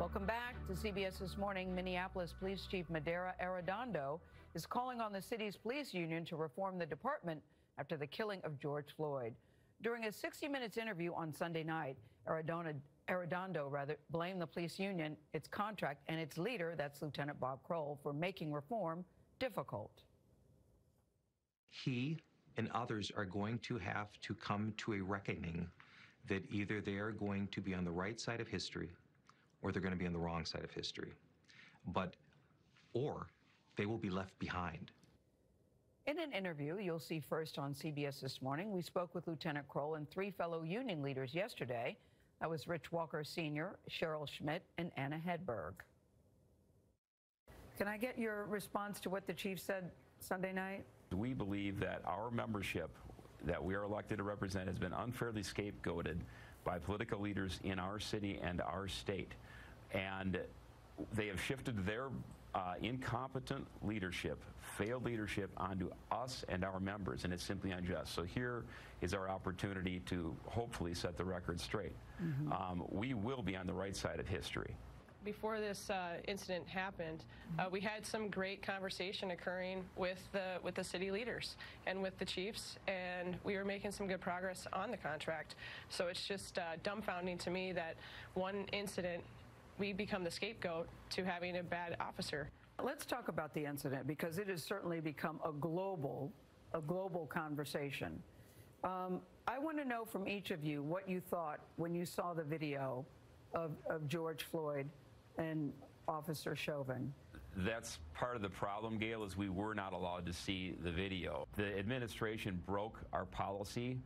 Welcome back to CBS This Morning. Minneapolis Police Chief Madera Arredondo is calling on the city's police union to reform the department after the killing of George Floyd. During a 60 Minutes interview on Sunday night, Arredondo blamed the police union, its contract, and its leader, that's Lieutenant Bob Kroll, for making reform difficult. He and others are going to have to come to a reckoning that either they are going to be on the right side of history or they're going to be on the wrong side of history, or they will be left behind. In an interview you'll see first on CBS This Morning, we spoke with Lieutenant Kroll and 3 fellow union leaders yesterday. That was Rich Walker Sr., SHERRAL, SCHMIDT, and Anna Hedberg. Can I get your response to what the chief said Sunday night? We believe that our membership that we are elected to represent has been unfairly scapegoated by political leaders in our city and our state. And they have shifted their incompetent leadership, failed leadership, onto us and our members, and it's simply unjust. So here is our opportunity to hopefully set the record straight. We will be on the right side of history. Before this incident happened, we had some great conversation occurring with the city leaders and with the chiefs, and we were making some good progress on the contract. So it's just dumbfounding to me that one incident, we become the scapegoat to having a bad officer. Let's talk about the incident, because it has certainly become a global conversation. I want to know from each of you what you thought when you saw the video of George Floyd and Officer Chauvin. That's part of the problem, Gayle, is we were not allowed to see the video. The administration broke our policy,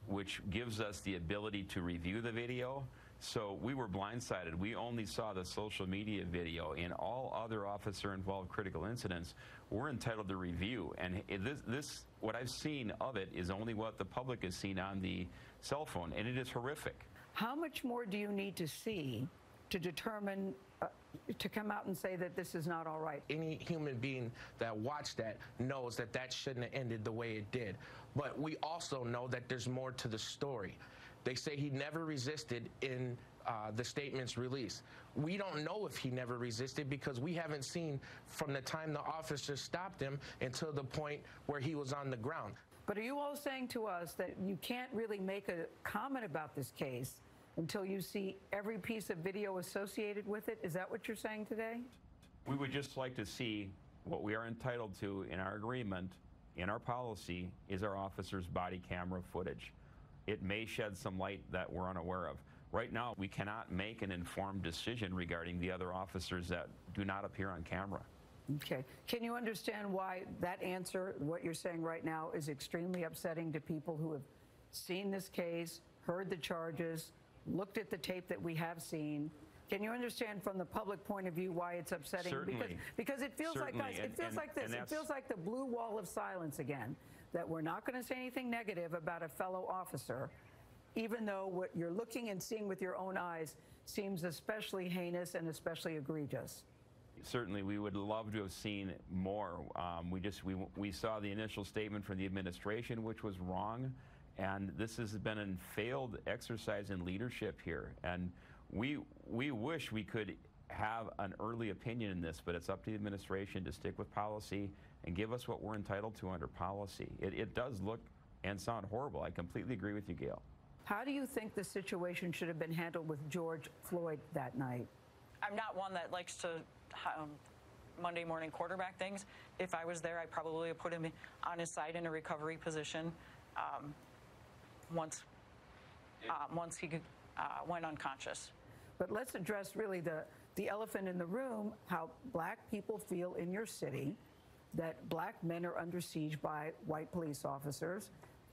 which gives us the ability to review the video. So we were blindsided. We only saw the social media video. In all other officer-involved critical incidents, we're entitled to review. And what I've seen of it is only what the public has seen on the cell phone, and it is horrific. How much more do you need to see to determine, to come out and say that this is not all right? Any human being that watched that knows that that shouldn't have ended the way it did. But we also know that there's more to the story. They say he never resisted in the statements released. We don't know if he never resisted, because we haven't seen from the time the officer stopped him until the point where he was on the ground. But are you all saying to us that you can't really make a comment about this case until you see every piece of video associated with it? Is that what you're saying today? We would just like to see what we are entitled to in our agreement, in our policy, is our officers' body camera footage. It may shed some light that we're unaware of. Right now, we cannot make an informed decision regarding the other officers that do not appear on camera. Okay. Can you understand why that answer, what you're saying right now, is extremely upsetting to people who have seen this case, heard the charges, looked at the tape that we have seen? Can you understand from the public point of view why it's upsetting? Certainly. Because it feels like, guys, it feels like this. It feels like the blue wall of silence again, that we're not going to say anything negative about a fellow officer, even though what you're looking and seeing with your own eyes seems especially heinous and especially egregious. Certainly, we would love to have seen more. We saw the initial statement from the administration, which was wrong. And this has been a failed exercise in leadership here. And we wish we could have an early opinion in this, but it's up to the administration to stick with policy and give us what we're entitled to under policy. It does look and sound horrible. I completely agree with you, Gayle. How do you think the situation should have been handled with George Floyd that night? I'm not one that likes to Monday morning quarterback things. If I was there, I probably would put him on his side in a recovery position. Once he went unconscious. But let's address really the elephant in the room, how black people feel in your city, that black men are under siege by white police officers,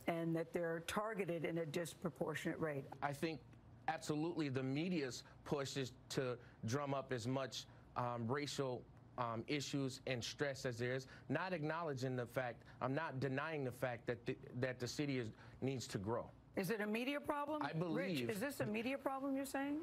and that they're targeted in a disproportionate rate. I think absolutely the media's push is to drum up as much racial issues and stress as there is, not acknowledging the fact, I'm not denying the fact that the city needs to grow. Is it a media problem? I believe. Rich, is this a media problem, you're saying?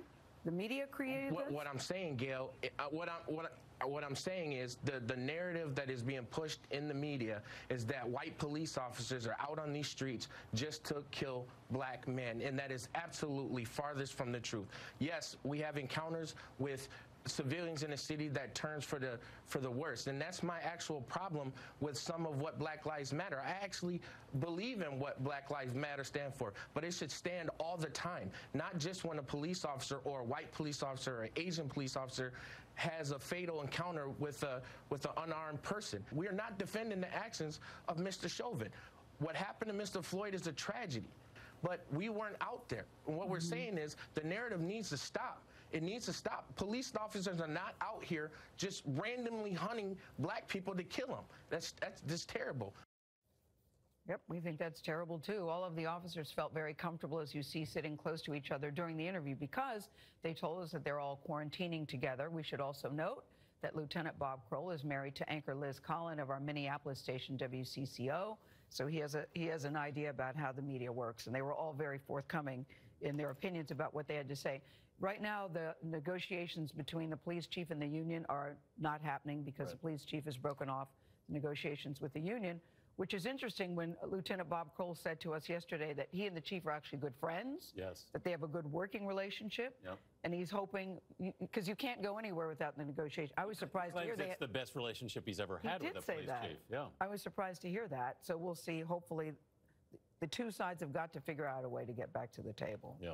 The media created this? What I'm saying, Gayle, what I'm saying is the narrative that is being pushed in the media is that white police officers are out on these streets just to kill black men, and that is absolutely farthest from the truth. Yes, we have encounters with civilians in the city that turns for the worst, and that's my actual problem with some of what Black Lives Matter. I actually believe in what Black Lives Matter stand for, but it should stand all the time, not just when a police officer or a white police officer or an Asian police officer has a fatal encounter with an unarmed person. We are not defending the actions of Mr. Chauvin. What happened to Mr. Floyd is a tragedy, but we weren't out there. And what we're saying is the narrative needs to stop. It needs to stop. Police officers are not out here just randomly hunting black people to kill them. That's just terrible. Yep, we think that's terrible, too. All of the officers felt very comfortable, as you see, sitting close to each other during the interview because they told us that they're all quarantining together. We should also note that Lieutenant Bob Kroll is married to anchor Liz Collin of our Minneapolis station, WCCO. So he has an idea about how the media works, and they were all very forthcoming in their opinions about what they had to say. Right now, the negotiations between the police chief and the union are not happening because the police chief has broken off negotiations with the union, which is interesting when Lieutenant Bob Kroll said to us yesterday that he and the chief are actually good friends, that they have a good working relationship, and he's hoping, because you can't go anywhere without the negotiation. I was surprised to hear that. It's the best relationship he's ever had with a police chief. Yeah. I was surprised to hear that, so we'll see. Hopefully, the two sides have got to figure out a way to get back to the table. Yeah.